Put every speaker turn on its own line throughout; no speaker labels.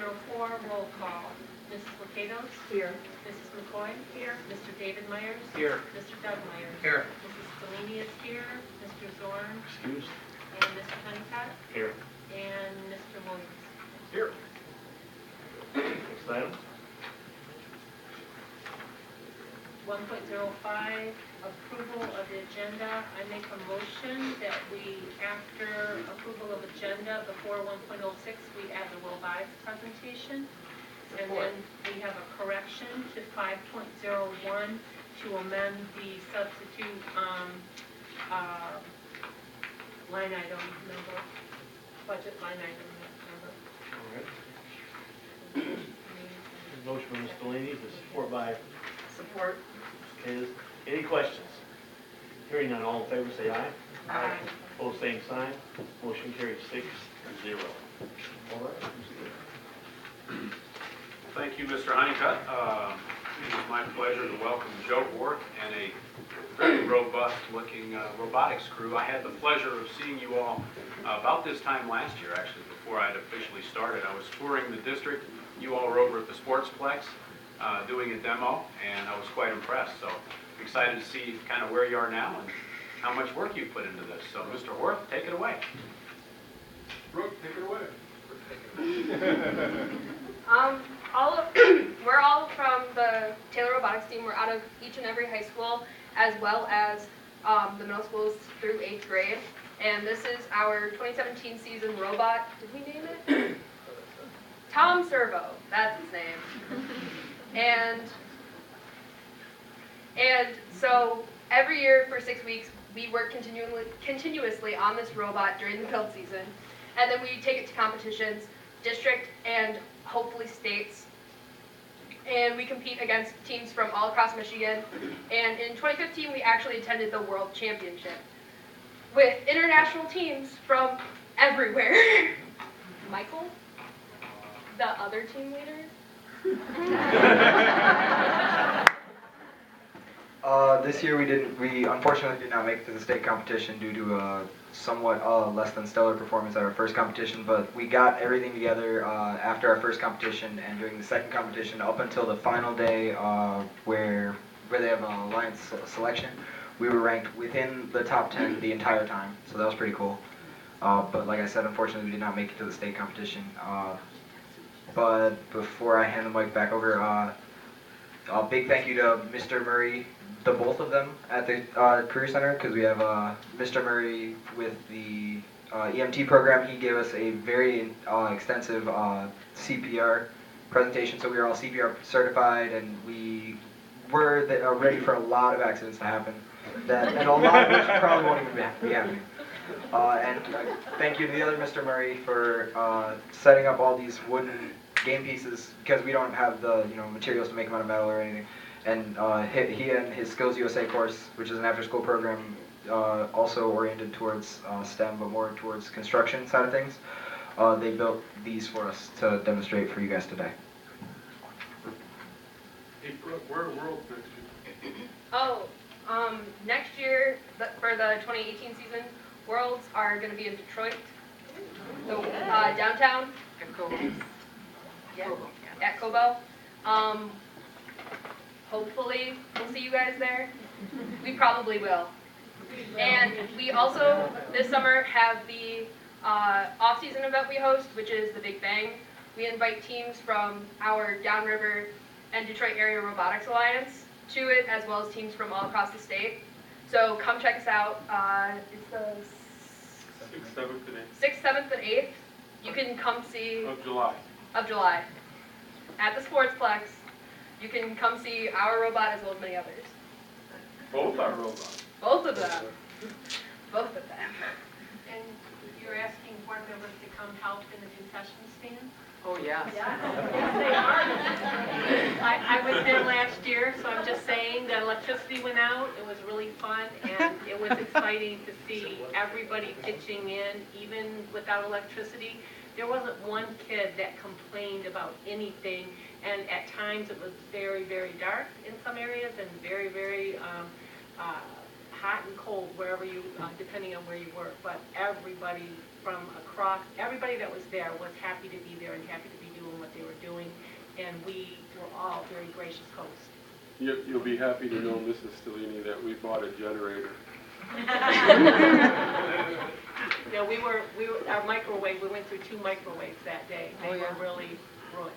1.04, roll call. Mrs. Lucados?
Here.
Mrs. McCoy? Here. Mr. David Myers?
Here.
Mr. Doug Myers?
Here.
Mrs. Stellini is here. Mr. Zorn?
Excused.
And Mr. Honeycutt?
Here.
And Mr. Williams?
Here. Next item.
1.05, approval of the agenda. I make a motion that we, after approval of agenda, before 1.06, we add the robotics presentation. And then we have a correction to 5.01 to amend the substitute line item number, budget line item number.
All right. Motion by Ms. Delaney, the support by
Support.
is. Any questions? Hearing none, all in favor say aye.
Aye.
Opposed, same sign. Motion carries 6-0. All right.
Thank you, Mr. Honeycutt. It is my pleasure to welcome Joe Worth and a very robust-looking robotics crew. I had the pleasure of seeing you all about this time last year, actually, before I had officially started. I was touring the district. You all were over at the Sportsplex doing a demo, and I was quite impressed. So excited to see kind of where you are now and how much work you've put into this. So, Mr. Worth, take it away.
Brooke, take it away.
We're all from the Taylor Robotics Team. We're out of each and every high school, as well as the middle schools through 8th grade. And this is our 2017 season robot. Did we name it? Tom Servo. That's his name. And so every year for 6 weeks, we work continuously on this robot during the build season. And then we take it to competitions, district and hopefully states. And we compete against teams from all across Michigan. And in 2015, we actually attended the World Championship with international teams from everywhere. Michael, the other team leader.
This year we unfortunately did not make it to the state competition due to a somewhat less than stellar performance at our first competition, but we got everything together after our first competition and during the second competition up until the final day where they have an alliance selection. We were ranked within the top 10 the entire time, so that was pretty cool. But like I said, unfortunately we did not make it to the state competition. But before I hand the mic back over, a big thank you to Mr. Murray, the both of them at the Career Center, because we have Mr. Murray with the EMT program. He gave us a very extensive CPR presentation, so we are all CPR certified, and we were ready for a lot of accidents to happen, and a lot of which probably won't even be happening. And thank you to the other Mr. Murray for setting up all these wooden game pieces, because we don't have the materials to make them out of metal or anything. And he and his Skills USA course, which is an after-school program also oriented towards STEM, but more towards construction side of things, they built these for us to demonstrate for you guys today.
Hey, Brooke, where are Worlds next year?
Next year for the 2018 season, Worlds are going to be in Detroit, so downtown. Yeah, at Kobo. Hopefully, we'll see you guys there. We probably will. And we also, this summer, have the off-season event we host, which is the Big Bang. We invite teams from our Downriver and Detroit Area Robotics Alliance to it, as well as teams from all across the state. So come check us out. It's the
6th, 7th, and 8th.
6th, 7th, and 8th. You can come see...
Of July.
Of July. At the Sportsplex. You can come see our robot as well as many others.
Both are robots.
Both of them. Both of them.
And you're asking board members to come help in the concession stand?
Oh, yes.
Yes, they are. I was there last year, so I'm just saying that electricity went out. It was really fun, and it was exciting to see everybody pitching in, even without electricity. There wasn't one kid that complained about anything, and at times it was very, very dark in some areas and very, very hot and cold wherever you, depending on where you work. But everybody from across, everybody that was there was happy to be there and happy to be doing what they were doing, and we were all very gracious hosts.
You'll be happy to know, Mrs. Stellini, that we bought a generator.
Yeah, our microwave, we went through 2 microwaves that day. They were really ruined.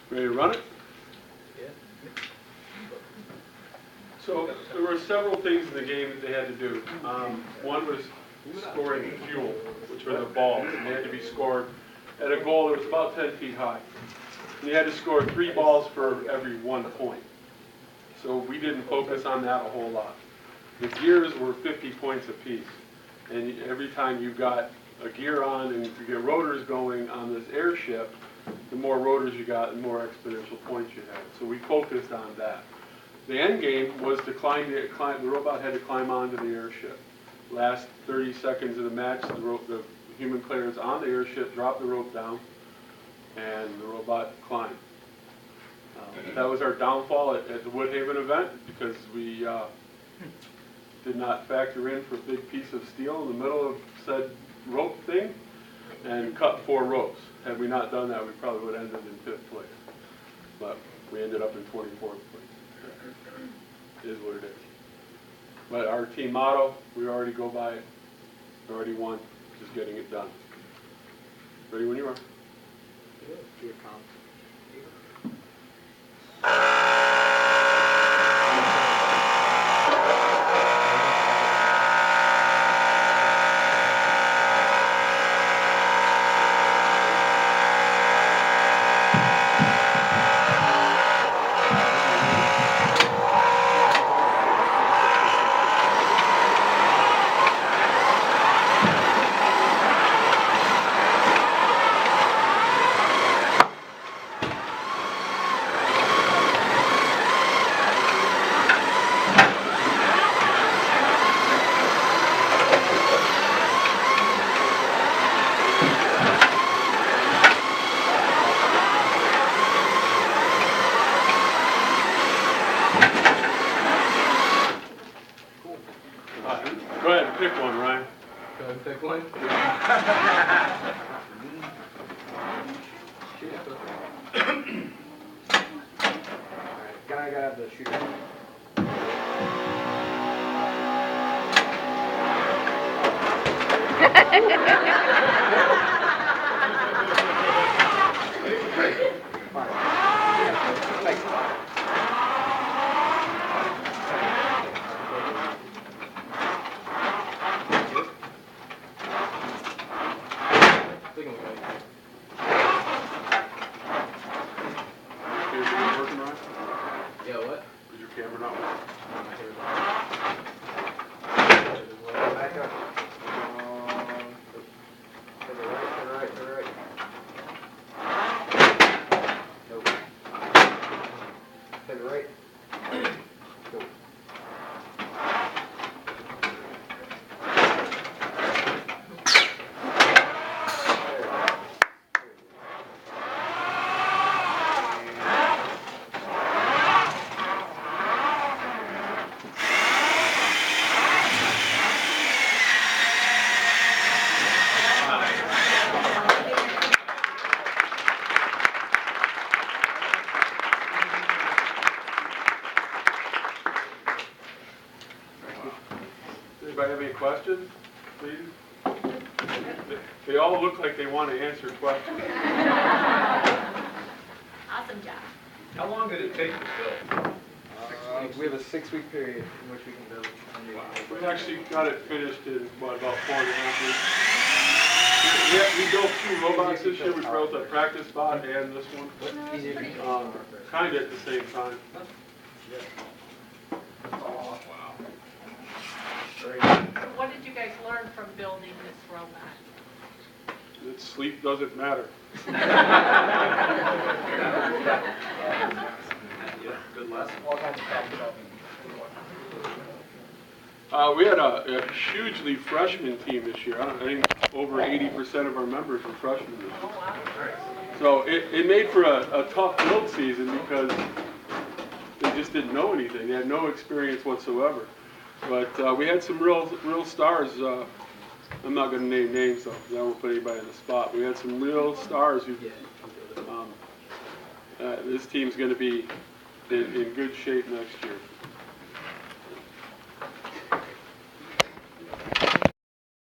Ready to run it? So there were several things in the game that they had to do. One was scoring fuel, which were the balls, and they had to be scored at a goal that was about 10 feet high. And you had to score 3 balls for every 1 point. So we didn't focus on that a whole lot. The gears were 50 points apiece. And every time you got a gear on and you get rotors going on this airship, the more rotors you got, the more exponential points you had. So we focused on that. The end game was to the robot had to climb onto the airship. Last 30 seconds of the match, the human players on the airship dropped the rope down, and the robot climbed. That was our downfall at the Woodhaven event, because we did not factor in for a big piece of steel in the middle of said rope thing, and cut 4 ropes. Had we not done that, we probably would have ended in 5th place. But we ended up in 24th place. It is what it is. But our team motto, we already go by it. We already won, just getting it done. Ready when you are. Go ahead and pick one, Ryan.
Go ahead and pick one. Alright, guy gotta have the shooter.
Working, Ryan?
Yeah, what?
Is your camera not working?
Back up. To the right, to the right, to the right. Nope. To the right. Go.
Anybody have any questions, please? They all look like they want to answer questions.
Awesome job.
How long did it take to build?
We have a 6-week period in which we can build.
We actually got it finished in, what, about 4.5 weeks. Yeah, we built 2 robots this year. We built a practice bot and this one. Kind of at the same time.
Oh, wow.
So what did you guys learn from building this robot?
That sleep doesn't matter.
Yeah, good lesson.
All kinds of problem solving.
We had a hugely freshman team this year. I think over 80% of our members were freshmen this year.
Oh, wow.
So it made for a tough build season because they just didn't know anything. They had no experience whatsoever. But we had some real stars. I'm not going to name names though, because I won't put anybody on the spot. We had some real stars who. This team's going to be in good shape next year.